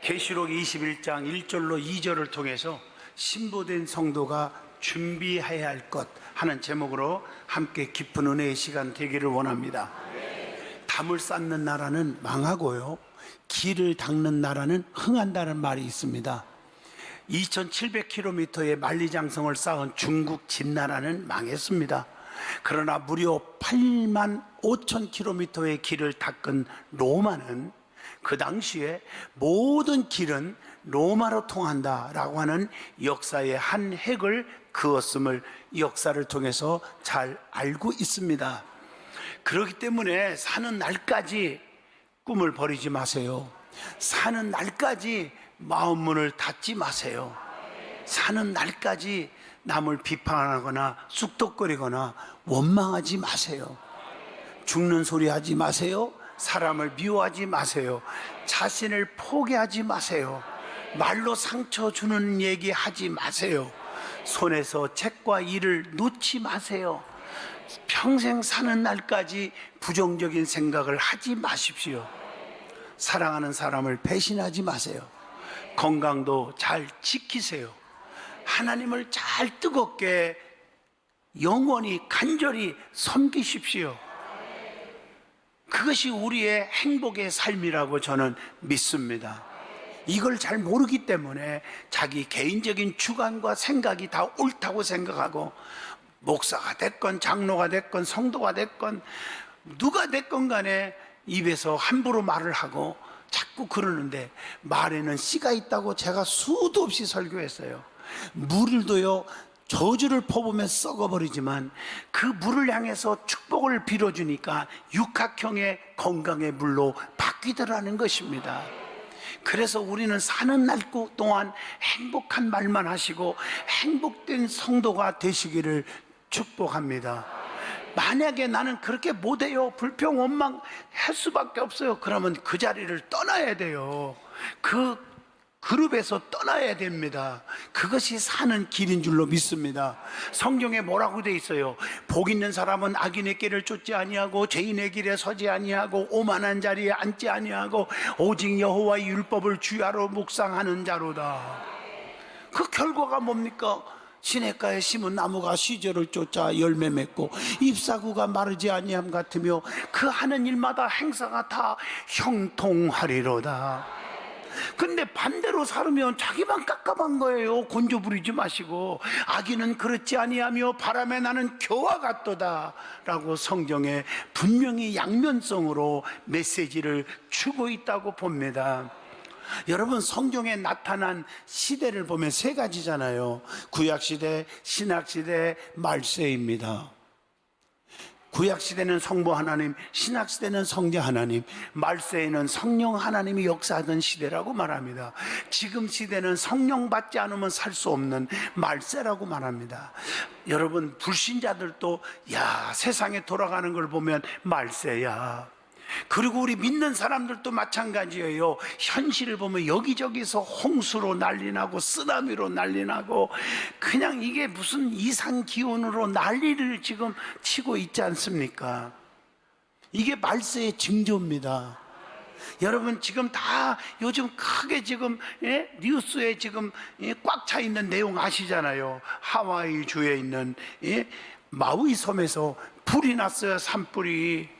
계시록 21장 1절로 2절을 통해서 신보된 성도가 준비해야 할 것 하는 제목으로 함께 깊은 은혜의 시간 되기를 원합니다. 담을 쌓는 나라는 망하고요, 길을 닦는 나라는 흥한다는 말이 있습니다. 2700km의 만리장성을 쌓은 중국 진나라는 망했습니다. 그러나 무려 85,000km의 길을 닦은 로마는 그 당시에 모든 길은 로마로 통한다라고 하는 역사의 한 획을 그었음을 역사를 통해서 잘 알고 있습니다. 그렇기 때문에 사는 날까지 꿈을 버리지 마세요. 사는 날까지 마음 문을 닫지 마세요. 사는 날까지 남을 비판하거나 쑥덕거리거나 원망하지 마세요. 죽는 소리 하지 마세요. 사람을 미워하지 마세요. 자신을 포기하지 마세요. 말로 상처 주는 얘기 하지 마세요. 손에서 책과 일을 놓지 마세요. 평생 사는 날까지 부정적인 생각을 하지 마십시오. 사랑하는 사람을 배신하지 마세요. 건강도 잘 지키세요. 하나님을 잘 뜨겁게 영원히 간절히 섬기십시오. 그것이 우리의 행복의 삶이라고 저는 믿습니다. 이걸 잘 모르기 때문에 자기 개인적인 주관과 생각이 다 옳다고 생각하고, 목사가 됐건 장로가 됐건 성도가 됐건 누가 됐건 간에 입에서 함부로 말을 하고 자꾸 그러는데, 말에는 씨가 있다고 제가 수도 없이 설교했어요. 물도요, 저주를 퍼부으면 썩어버리지만 그 물을 향해서 축복을 빌어주니까 육각형의 건강의 물로 바뀌더라는 것입니다. 그래서 우리는 사는 날 동안 행복한 말만 하시고 행복된 성도가 되시기를 축복합니다. 만약에 나는 그렇게 못해요, 불평 원망 할 수밖에 없어요, 그러면 그 자리를 떠나야 돼요. 그 그룹에서 떠나야 됩니다. 그것이 사는 길인 줄로 믿습니다. 성경에 뭐라고 돼 있어요? 복 있는 사람은 악인의 길을 쫓지 아니하고 죄인의 길에 서지 아니하고 오만한 자리에 앉지 아니하고 오직 여호와의 율법을 주야로 묵상하는 자로다. 그 결과가 뭡니까? 시냇가에 심은 나무가 시절을 쫓아 열매 맺고 잎사구가 마르지 아니함 같으며 그 하는 일마다 행사가 다 형통하리로다. 근데 반대로 살으면 자기만 깝깝한 거예요. 곤조 부리지 마시고 악인은 그렇지 아니하며 바람에 나는 겨와 같도다 라고 성경에 분명히 양면성으로 메시지를 주고 있다고 봅니다. 여러분, 성경에 나타난 시대를 보면 세 가지잖아요. 구약시대, 신약시대, 말세입니다. 구약시대는 성부 하나님, 신약시대는 성자 하나님, 말세에는 성령 하나님이 역사하던 시대라고 말합니다. 지금 시대는 성령 받지 않으면 살 수 없는 말세라고 말합니다. 여러분, 불신자들도 야, 세상에 돌아가는 걸 보면 말세야. 그리고 우리 믿는 사람들도 마찬가지예요. 현실을 보면 여기저기서 홍수로 난리나고 쓰나미로 난리나고 그냥 이게 무슨 이상기온으로 난리를 지금 치고 있지 않습니까? 이게 말세의 징조입니다. 여러분, 지금 다 요즘 크게 지금 뉴스에 지금 꽉 차 있는 내용 아시잖아요. 하와이 주에 있는 마우이 섬에서 불이 났어요. 산불이.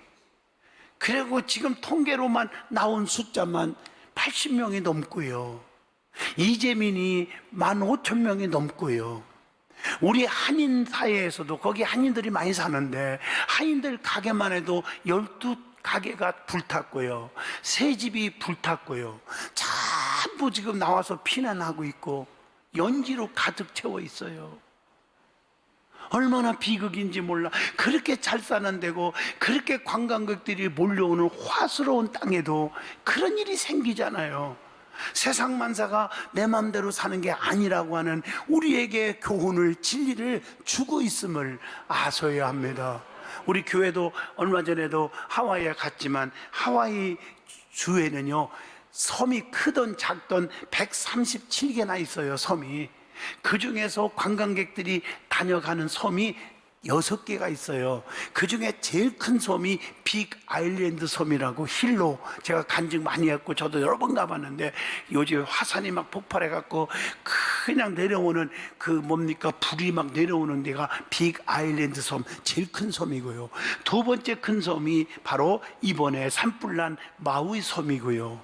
그리고 지금 통계로만 나온 숫자만 80명이 넘고요. 이재민이 15,000명이 넘고요. 우리 한인 사회에서도, 거기 한인들이 많이 사는데 한인들 가게만 해도 12가게가 불탔고요. 새 집이 불탔고요. 전부 지금 나와서 피난하고 있고 연기로 가득 채워 있어요. 얼마나 비극인지 몰라. 그렇게 잘 사는 데고 그렇게 관광객들이 몰려오는 화스러운 땅에도 그런 일이 생기잖아요. 세상 만사가 내 마음대로 사는 게 아니라고 하는 우리에게 교훈을, 진리를 주고 있음을 아셔야 합니다. 우리 교회도 얼마 전에도 하와이에 갔지만 하와이 주에는요, 섬이 크던 작던 137개나 있어요. 섬이. 그 중에서 관광객들이 다녀가는 섬이 6개가 있어요. 그 중에 제일 큰 섬이 빅 아일랜드 섬이라고, 힐로 제가 간증 많이 했고 저도 여러 번 가봤는데, 요즘 화산이 막 폭발해갖고 그냥 내려오는 불이 막 내려오는 데가 빅 아일랜드 섬, 제일 큰 섬이고요. 두 번째 큰 섬이 바로 이번에 산불난 마우이 섬이고요.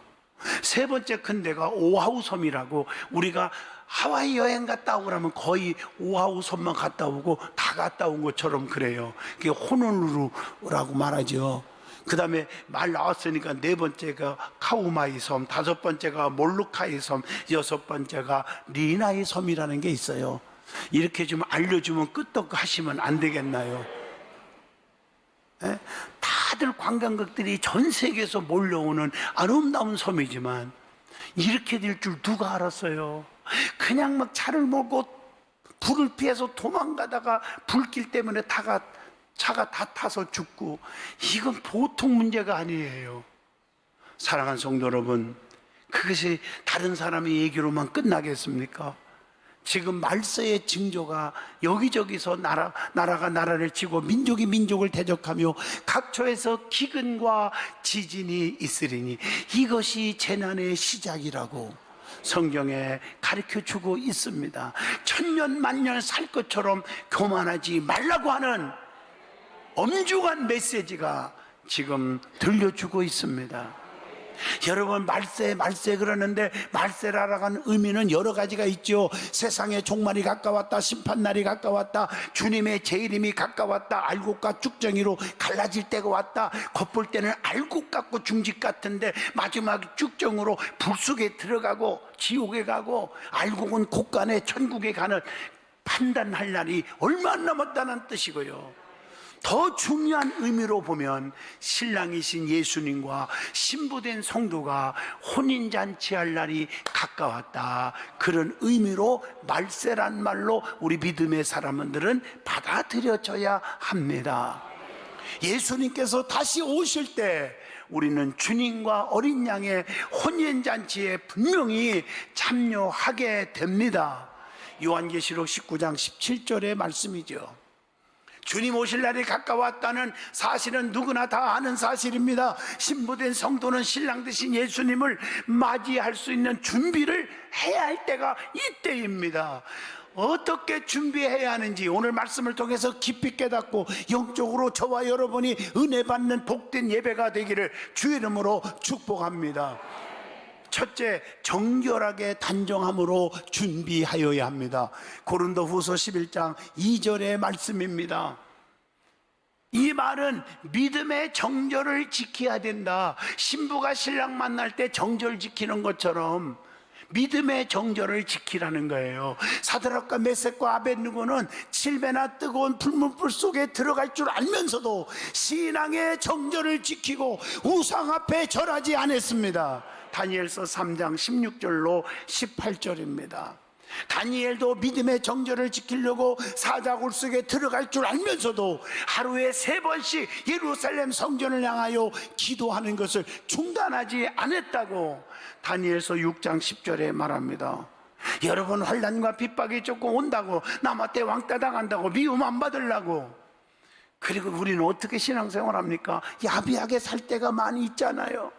세 번째 큰 데가 오아후 섬이라고, 우리가 하와이 여행 갔다 오고 그러면 거의 오아후 섬만 갔다 오고 다 갔다 온 것처럼 그래요. 그게 호놀루루라고 말하죠. 그 다음에 말 나왔으니까 네 번째가 카우마이 섬, 다섯 번째가 몰루카이 섬, 여섯 번째가 리나이 섬이라는 게 있어요. 이렇게 좀 알려주면 끄떡 하시면 안 되겠나요? 예? 다들 관광객들이 전 세계에서 몰려오는 아름다운 섬이지만 이렇게 될 줄 누가 알았어요? 그냥 막 차를 몰고 불을 피해서 도망가다가 불길 때문에 차가 다 타서 죽고, 이건 보통 문제가 아니에요. 사랑하는 성도 여러분, 그것이 다른 사람의 얘기로만 끝나겠습니까? 지금 말세의 징조가 여기저기서 나라가 나라를 치고 민족이 민족을 대적하며 각처에서 기근과 지진이 있으리니 이것이 재난의 시작이라고 성경에 가르쳐주고 있습니다. 천년 만년 살 것처럼 교만하지 말라고 하는 엄중한 메시지가 지금 들려주고 있습니다. 여러분, 말세 그러는데 말세라고 하는 의미는 여러 가지가 있죠. 세상의 종말이 가까웠다, 심판날이 가까웠다, 주님의 재림이 가까웠다, 알곡과 쭉정이로 갈라질 때가 왔다. 겉볼 때는 알곡 같고 중직 같은데 마지막 쭉정으로 불 속에 들어가고 지옥에 가고, 알곡은 곳간에 천국에 가는 판단할 날이 얼마 안 남았다는 뜻이고요. 더 중요한 의미로 보면 신랑이신 예수님과 신부된 성도가 혼인잔치할 날이 가까웠다, 그런 의미로 말세란 말로 우리 믿음의 사람들은 받아들여져야 합니다. 예수님께서 다시 오실 때 우리는 주님과 어린 양의 혼인잔치에 분명히 참여하게 됩니다. 요한계시록 19장 17절의 말씀이죠. 주님 오실 날이 가까웠다는 사실은 누구나 다 아는 사실입니다. 신부된 성도는 신랑 되신 예수님을 맞이할 수 있는 준비를 해야 할 때가 이때입니다. 어떻게 준비해야 하는지 오늘 말씀을 통해서 깊이 깨닫고 영적으로 저와 여러분이 은혜 받는 복된 예배가 되기를 주의 이름으로 축복합니다. 첫째, 정결하게 단정함으로 준비하여야 합니다. 고린도후서 11장 2절의 말씀입니다. 이 말은 믿음의 정절을 지켜야 된다. 신부가 신랑 만날 때 정절 지키는 것처럼 믿음의 정절을 지키라는 거예요. 사드락과 메섹과 아벳느고는 7배나 뜨거운 불문불 속에 들어갈 줄 알면서도 신앙의 정절을 지키고 우상 앞에 절하지 않았습니다. 다니엘서 3장 16절로 18절입니다. 다니엘도 믿음의 정절을 지키려고 사자굴 속에 들어갈 줄 알면서도 하루에 3번씩 예루살렘 성전을 향하여 기도하는 것을 중단하지 않았다고 다니엘서 6장 10절에 말합니다. 여러분, 환난과 핍박이 조금 온다고 남한테 왕따 당한다고 미움 안 받으려고, 그리고 우리는 어떻게 신앙생활 합니까? 야비하게 살 때가 많이 있잖아요.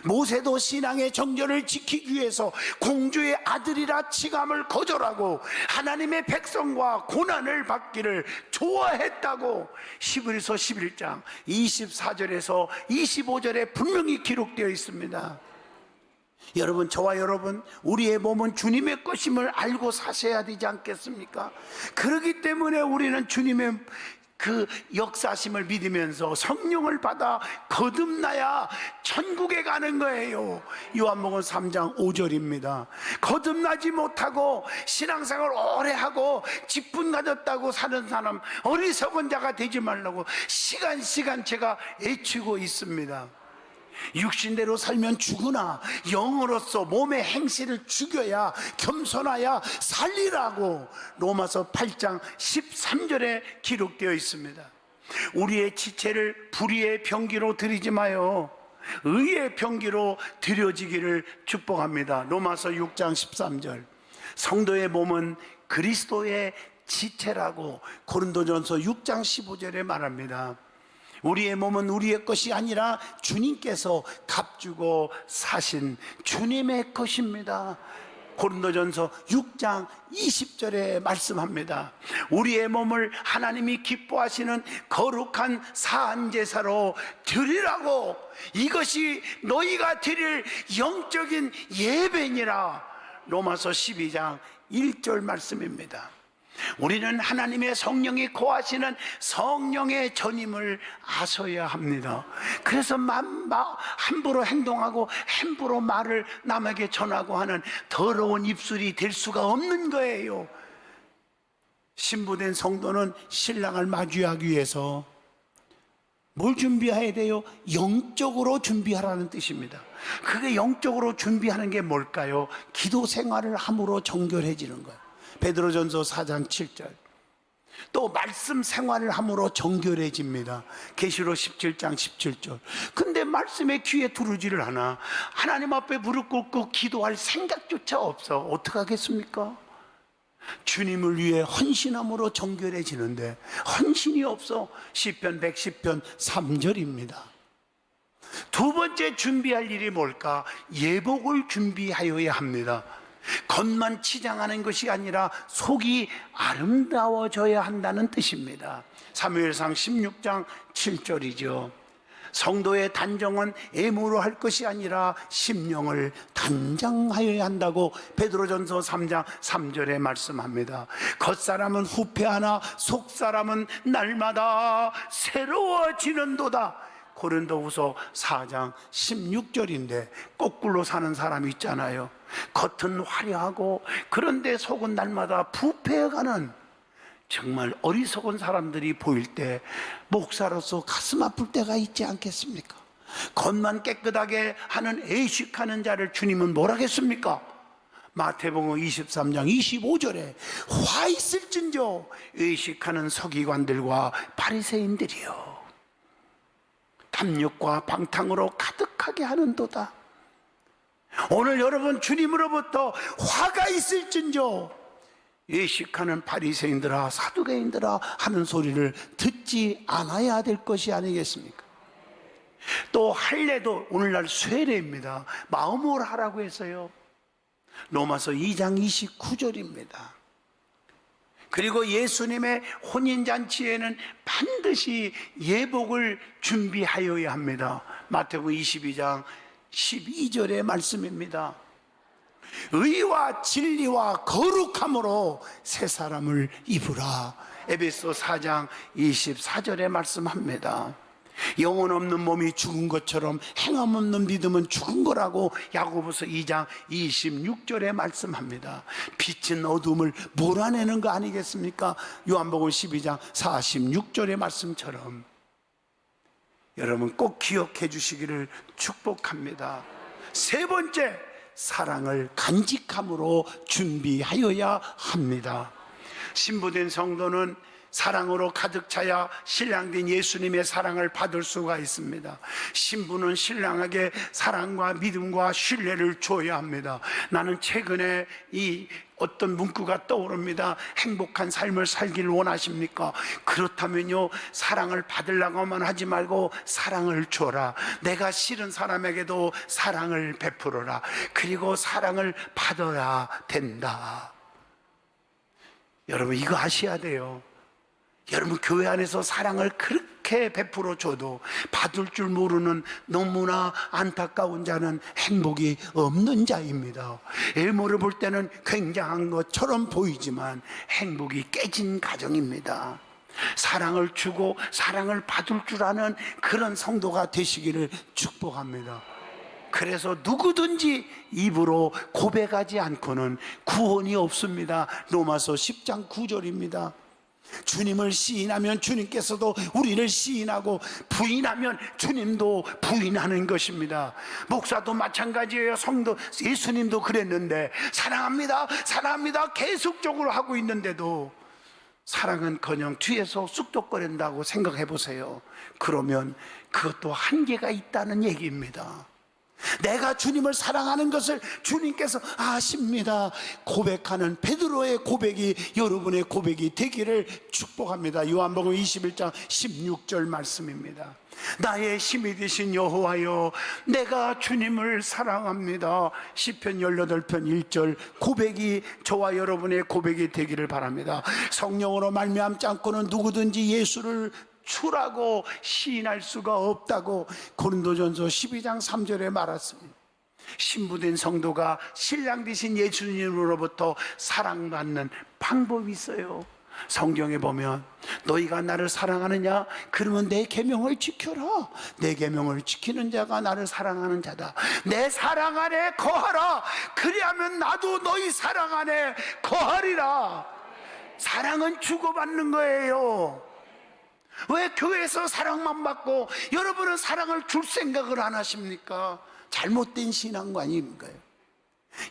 모세도 신앙의 정절을 지키기 위해서 공주의 아들이라 칭함을 거절하고 하나님의 백성과 고난을 받기를 좋아했다고 히브리서 11장 24절에서 25절에 분명히 기록되어 있습니다. 여러분, 저와 여러분, 우리의 몸은 주님의 것임을 알고 사셔야 되지 않겠습니까? 그렇기 때문에 우리는 주님의 그 역사심을 믿으면서 성령을 받아 거듭나야 천국에 가는 거예요. 요한복음 3장 5절입니다. 거듭나지 못하고 신앙생활 오래 하고 직분 가졌다고 사는 사람, 어리석은 자가 되지 말라고 시간 제가 애치고 있습니다. 육신대로 살면 죽으나 영으로서 몸의 행실을 죽여야 겸손하여 살리라고 로마서 8장 13절에 기록되어 있습니다. 우리의 지체를 불의의 병기로 드리지 마요, 의의 병기로 드려지기를 축복합니다. 로마서 6장 13절. 성도의 몸은 그리스도의 지체라고 고린도전서 6장 15절에 말합니다. 우리의 몸은 우리의 것이 아니라 주님께서 값주고 사신 주님의 것입니다. 고린도전서 6장 20절에 말씀합니다. 우리의 몸을 하나님이 기뻐하시는 거룩한 사안제사로 드리라고, 이것이 너희가 드릴 영적인 예배니라. 로마서 12장 1절 말씀입니다. 우리는 하나님의 성령이 거하시는 성령의 전임을 아셔야 합니다. 그래서 함부로 행동하고 함부로 말을 남에게 전하고 하는 더러운 입술이 될 수가 없는 거예요. 신부된 성도는 신랑을 마주하기 위해서 뭘 준비해야 돼요? 영적으로 준비하라는 뜻입니다. 그게 영적으로 준비하는 게 뭘까요? 기도 생활을 함으로 정결해지는 거예요. 베드로전서 4장 7절. 또 말씀 생활을 함으로 정결해집니다. 계시록 17장 17절. 근데 말씀에 귀에 두르지를 않아. 하나님 앞에 무릎 꿇고 기도할 생각조차 없어. 어떡하겠습니까? 주님을 위해 헌신함으로 정결해지는데 헌신이 없어. 시편 110편 3절입니다. 두 번째 준비할 일이 뭘까? 예복을 준비하여야 합니다. 겉만 치장하는 것이 아니라 속이 아름다워져야 한다는 뜻입니다. 사무엘상 16장 7절이죠. 성도의 단정은 애무로 할 것이 아니라 심령을 단장하여야 한다고 베드로전서 3장 3절에 말씀합니다. 겉사람은 후패하나 속사람은 날마다 새로워지는도다. 고린도후서 4장 16절인데 거꾸로 사는 사람이 있잖아요. 겉은 화려하고 그런데 속은 날마다 부패해가는 정말 어리석은 사람들이 보일 때 목사로서 가슴 아플 때가 있지 않겠습니까? 겉만 깨끗하게 하는 애식하는 자를 주님은 뭘 하겠습니까? 마태복음 23장 25절에 화 있을진저 의식하는 서기관들과 바리새인들이요, 탐욕과 방탕으로 가득하게 하는도다. 오늘 여러분 주님으로부터 화가 있을진저 예식하는 바리새인들아 사두개인들아 하는 소리를 듣지 않아야 될 것이 아니겠습니까? 또 할례도 오늘날 쇠례입니다. 마음으로 하라고 했어요. 로마서 2장 29절입니다. 그리고 예수님의 혼인잔치에는 반드시 예복을 준비하여야 합니다. 마태복음 22장 12절의 말씀입니다. 의와 진리와 거룩함으로 새 사람을 입으라. 에베소 4장 24절에 말씀합니다. 영혼 없는 몸이 죽은 것처럼 행함 없는 믿음은 죽은 거라고 야고보서 2장 26절에 말씀합니다. 빛은 어둠을 몰아내는 거 아니겠습니까? 요한복음 12장 46절의 말씀처럼 여러분 꼭 기억해 주시기를 축복합니다. 세 번째, 사랑을 간직함으로 준비하여야 합니다. 신부된 성도는 사랑으로 가득 차야 신랑된 예수님의 사랑을 받을 수가 있습니다. 신부는 신랑에게 사랑과 믿음과 신뢰를 줘야 합니다. 나는 최근에 이 어떤 문구가 떠오릅니다. 행복한 삶을 살기를 원하십니까? 그렇다면요, 사랑을 받으려고만 하지 말고 사랑을 줘라. 내가 싫은 사람에게도 사랑을 베풀어라. 그리고 사랑을 받아야 된다. 여러분 이거 아셔야 돼요. 여러분 교회 안에서 사랑을 그렇게 베풀어 줘도 받을 줄 모르는 너무나 안타까운 자는 행복이 없는 자입니다. 외모를 볼 때는 굉장한 것처럼 보이지만 행복이 깨진 가정입니다. 사랑을 주고 사랑을 받을 줄 아는 그런 성도가 되시기를 축복합니다. 그래서 누구든지 입으로 고백하지 않고는 구원이 없습니다. 로마서 10장 9절입니다. 주님을 시인하면 주님께서도 우리를 시인하고 부인하면 주님도 부인하는 것입니다. 목사도 마찬가지예요. 성도 예수님도 그랬는데 사랑합니다 사랑합니다 계속적으로 하고 있는데도 사랑은커녕 뒤에서 쑥덕거린다고 생각해 보세요. 그러면 그것도 한계가 있다는 얘기입니다. 내가 주님을 사랑하는 것을 주님께서 아십니다. 고백하는 베드로의 고백이 여러분의 고백이 되기를 축복합니다. 요한복음 21장 16절 말씀입니다. 나의 힘이 되신 여호와여, 내가 주님을 사랑합니다. 시편 18편 1절 고백이 저와 여러분의 고백이 되기를 바랍니다. 성령으로 말미암지 않고는 누구든지 예수를 주라고 시인할 수가 없다고 고린도전서 12장 3절에 말했습니다. 신부된 성도가 신랑 되신 예수님으로부터 사랑받는 방법이 있어요. 성경에 보면 너희가 나를 사랑하느냐? 그러면 내 계명을 지켜라. 내 계명을 지키는 자가 나를 사랑하는 자다. 내 사랑 안에 거하라. 그리하면 나도 너희 사랑 안에 거하리라. 사랑은 주고받는 거예요. 왜 교회에서 사랑만 받고 여러분은 사랑을 줄 생각을 안 하십니까? 잘못된 신앙관인가요?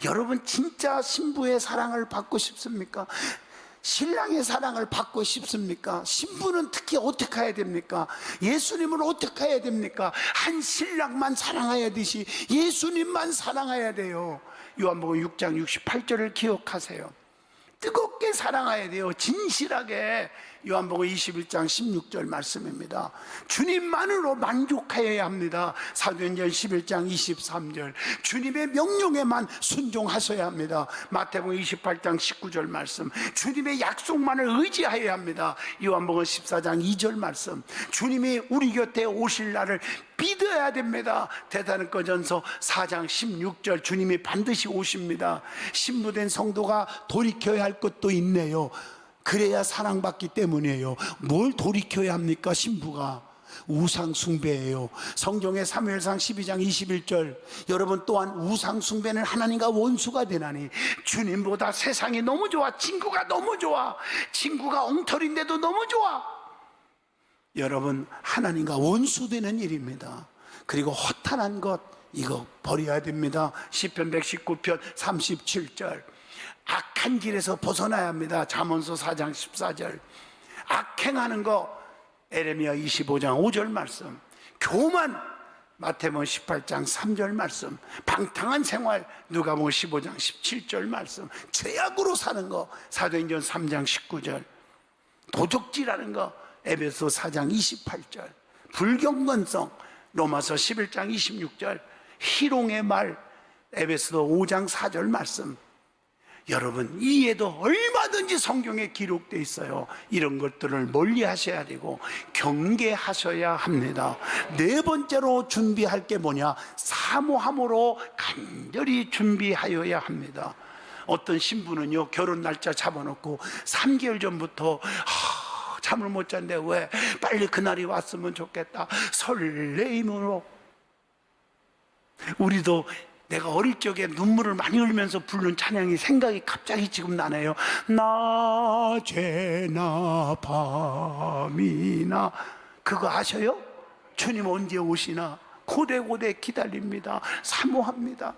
여러분 진짜 신부의 사랑을 받고 싶습니까? 신랑의 사랑을 받고 싶습니까? 신부는 특히 어떻게 해야 됩니까? 예수님을 어떻게 해야 됩니까? 한 신랑만 사랑해야 되시 예수님만 사랑해야 돼요. 요한복음 6장 68절을 기억하세요. 뜨겁게 사랑해야 돼요. 진실하게. 요한복음 21장 16절 말씀입니다. 주님만으로 만족하여야 합니다. 사도행전 11장 23절 주님의 명령에만 순종하셔야 합니다. 마태복음 28장 19절 말씀 주님의 약속만을 의지하여야 합니다. 요한복음 14장 2절 말씀 주님이 우리 곁에 오실 날을 믿어야 됩니다. 데살로니가전서 4장 16절 주님이 반드시 오십니다. 신부된 성도가 돌이켜야 할 것도 있네요. 그래야 사랑받기 때문이에요. 뭘 돌이켜야 합니까? 신부가 우상 숭배예요. 성경의 사무엘상 12장 21절 여러분 또한 우상 숭배는 하나님과 원수가 되나니 주님보다 세상이 너무 좋아. 친구가 너무 좋아. 친구가 엉터리인데도 너무 좋아. 여러분 하나님과 원수되는 일입니다. 그리고 허탄한 것 이거 버려야 됩니다. 시편 119편 37절 악한 길에서 벗어나야 합니다. 잠언서 4장 14절 악행하는 거 에레미야 25장 5절 말씀 교만 마태복음 18장 3절 말씀 방탕한 생활 누가복음 15장 17절 말씀 죄악으로 사는 거 사도행전 3장 19절 도적질하는 거 에베소 4장 28절 불경건성 로마서 11장 26절 희롱의 말 에베소 5장 4절 말씀 여러분 이에도 얼마든지 성경에 기록되어 있어요. 이런 것들을 멀리 하셔야 되고 경계하셔야 합니다. 네 번째로 준비할 게 뭐냐? 사모함으로 간절히 준비하여야 합니다. 어떤 신부는요 결혼 날짜 잡아놓고 3개월 전부터 잠을 못 잤는데 왜 빨리 그날이 왔으면 좋겠다 설레임으로 우리도 내가 어릴 적에 눈물을 많이 흘리면서 부른 찬양이 생각이 갑자기 지금 나네요. 낮에나 밤이나 그거 아셔요? 주님 언제 오시나 고대고대 기다립니다. 사모합니다.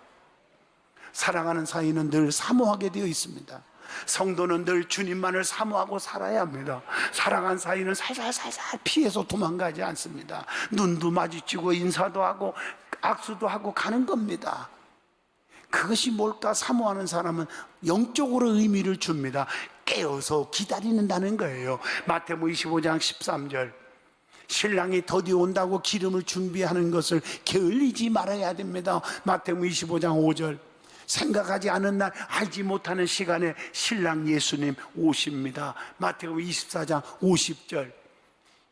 사랑하는 사이는 늘 사모하게 되어 있습니다. 성도는 늘 주님만을 사모하고 살아야 합니다. 사랑한 사이는 살살살살 피해서 도망가지 않습니다. 눈도 마주치고 인사도 하고 악수도 하고 가는 겁니다. 그것이 뭘까? 사모하는 사람은 영적으로 의미를 줍니다. 깨어서 기다리는다는 거예요. 마태복음 25장 13절 신랑이 더디 온다고 기름을 준비하는 것을 게을리지 말아야 됩니다. 마태복음 25장 5절 생각하지 않은 날 알지 못하는 시간에 신랑 예수님 오십니다. 마태복음 24장 50절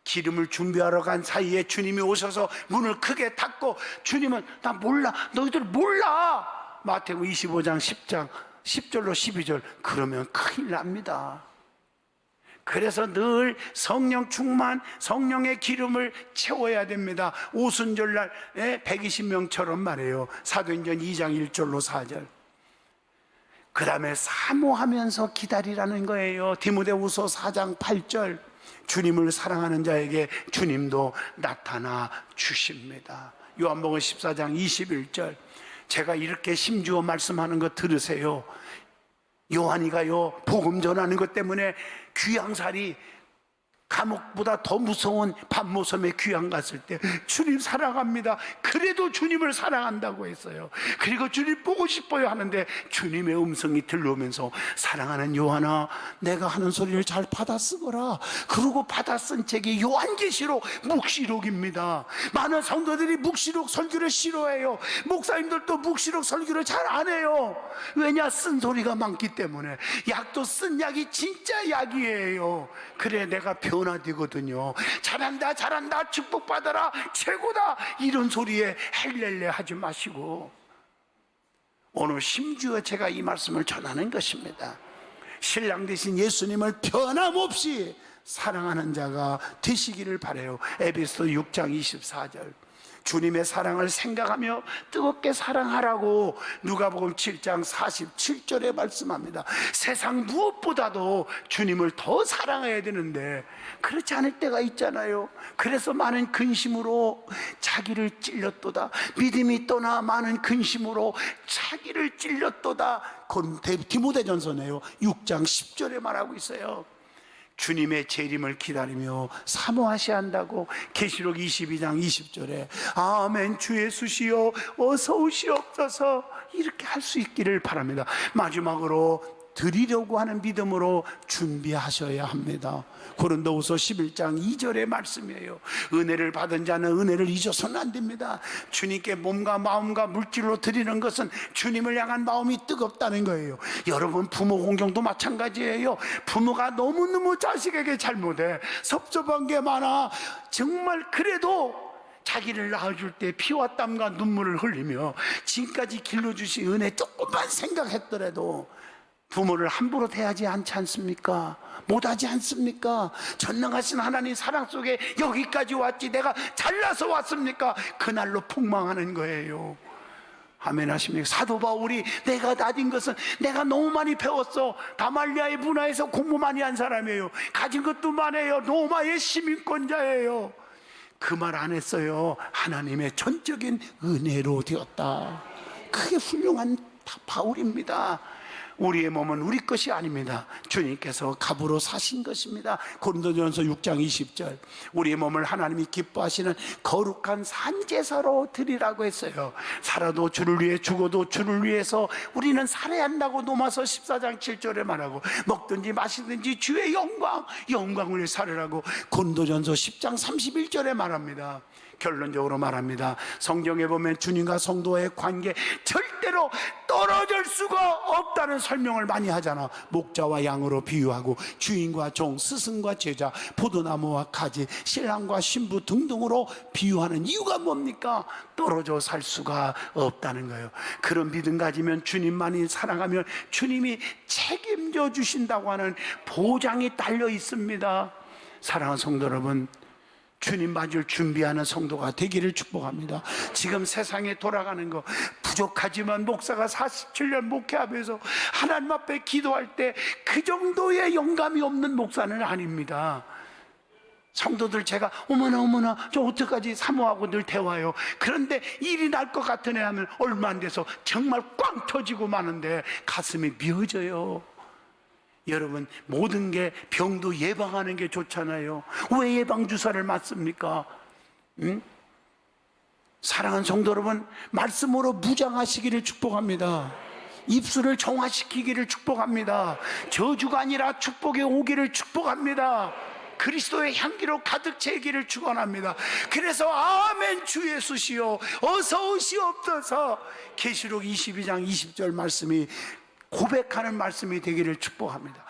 기름을 준비하러 간 사이에 주님이 오셔서 문을 크게 닫고 주님은 나 몰라 너희들 몰라 마태복음 25장 10절로 12절 그러면 큰일 납니다. 그래서 늘 성령 충만 성령의 기름을 채워야 됩니다. 오순절날 120명처럼 말해요. 사도행전 2장 1절로 4절 그 다음에 사모하면서 기다리라는 거예요. 디모데후서 4장 8절 주님을 사랑하는 자에게 주님도 나타나 주십니다. 요한복음 14장 21절 제가 이렇게 심주어 말씀하는 거 들으세요. 요한이가요 복음 전하는 것 때문에 귀양살이 감옥보다 더 무서운 밤모섬에 귀양 갔을 때 주님 사랑합니다. 그래도 주님을 사랑한다고 했어요. 그리고 주님 보고 싶어요 하는데 주님의 음성이 들려오면서 사랑하는 요한아, 내가 하는 소리를 잘 받아 쓰거라. 그러고 받아 쓴 책이 요한계시록 묵시록입니다. 많은 성도들이 묵시록 설교를 싫어해요. 목사님들도 묵시록 설교를 잘 안 해요. 왜냐? 쓴 소리가 많기 때문에. 약도 쓴 약이 진짜 약이에요. 그래 내가 변화되거든요. 잘한다 잘한다 축복받아라 최고다 이런 소리에 헬렐레 하지 마시고 오늘 심지어 제가 이 말씀을 전하는 것입니다. 신랑 되신 예수님을 변함없이 사랑하는 자가 되시기를 바라요. 에베소 6장 24절 주님의 사랑을 생각하며 뜨겁게 사랑하라고 누가복음 7장 47절에 말씀합니다. 세상 무엇보다도 주님을 더 사랑해야 되는데 그렇지 않을 때가 있잖아요. 그래서 많은 근심으로 자기를 찔렸도다. 믿음이 떠나 많은 근심으로 자기를 찔렸도다. 디모데전서네요. 6장 10절에 말하고 있어요. 주님의 재림을 기다리며 사모하셔야 한다고 계시록 22장 20절에 아멘 주 예수시여 어서 오시옵소서 이렇게 할 수 있기를 바랍니다. 마지막으로 드리려고 하는 믿음으로 준비하셔야 합니다. 고린도후서 11장 2절의 말씀이에요. 은혜를 받은 자는 은혜를 잊어서는 안 됩니다. 주님께 몸과 마음과 물질로 드리는 것은 주님을 향한 마음이 뜨겁다는 거예요. 여러분 부모 공경도 마찬가지예요. 부모가 너무너무 자식에게 잘못해 섭섭한 게 많아. 정말 그래도 자기를 낳아줄 때 피와 땀과 눈물을 흘리며 지금까지 길러주신 은혜 조금만 생각했더라도 부모를 함부로 대하지 않지 않습니까? 못하지 않습니까? 전능하신 하나님 사랑 속에 여기까지 왔지 내가 잘나서 왔습니까? 그날로 폭망하는 거예요. 아멘 하십니까? 사도 바울이 내가 나딘 것은 내가 너무 많이 배웠어. 다말리아의 문화에서 공부 많이 한 사람이에요. 가진 것도 많아요. 로마의 시민권자예요. 그 말 안 했어요. 하나님의 전적인 은혜로 되었다. 그게 훌륭한 바울입니다. 우리의 몸은 우리 것이 아닙니다. 주님께서 값으로 사신 것입니다. 고린도전서 6장 20절 우리의 몸을 하나님이 기뻐하시는 거룩한 산제사로 드리라고 했어요. 살아도 주를 위해 죽어도 주를 위해서 우리는 살아야 한다고 로마서 14장 7절에 말하고 먹든지 마시든지 주의 영광을 위해 살으라고 고린도전서 10장 31절에 말합니다. 결론적으로 말합니다. 성경에 보면 주님과 성도의 관계 절대로 떨어질 수가 없다는 설명을 많이 하잖아. 목자와 양으로 비유하고 주인과 종, 스승과 제자, 포도나무와 가지, 신랑과 신부 등등으로 비유하는 이유가 뭡니까? 떨어져 살 수가 없다는 거예요. 그런 믿음 가지면 주님만이 사랑하면 주님이 책임져 주신다고 하는 보장이 달려 있습니다. 사랑하는 성도 여러분, 주님 맞을 준비하는 성도가 되기를 축복합니다. 지금 세상에 돌아가는 거 부족하지만 목사가 47년 목회하면서 하나님 앞에 기도할 때 그 정도의 영감이 없는 목사는 아닙니다. 성도들 제가 어머나 저 어떡하지 사모하고 늘 대화해요. 그런데 일이 날 것 같은 애 하면 얼마 안 돼서 정말 꽝 터지고 마는데 가슴이 미어져요. 여러분 모든 게 병도 예방하는 게 좋잖아요. 왜 예방주사를 맞습니까? 사랑하는 성도 여러분, 말씀으로 무장하시기를 축복합니다. 입술을 정화시키기를 축복합니다. 저주가 아니라 축복의 오기를 축복합니다. 그리스도의 향기로 가득 채기를 축원합니다. 그래서 아멘 주 예수시여 어서 오시옵소서 계시록 22장 20절 말씀이 고백하는 말씀이 되기를 축복합니다.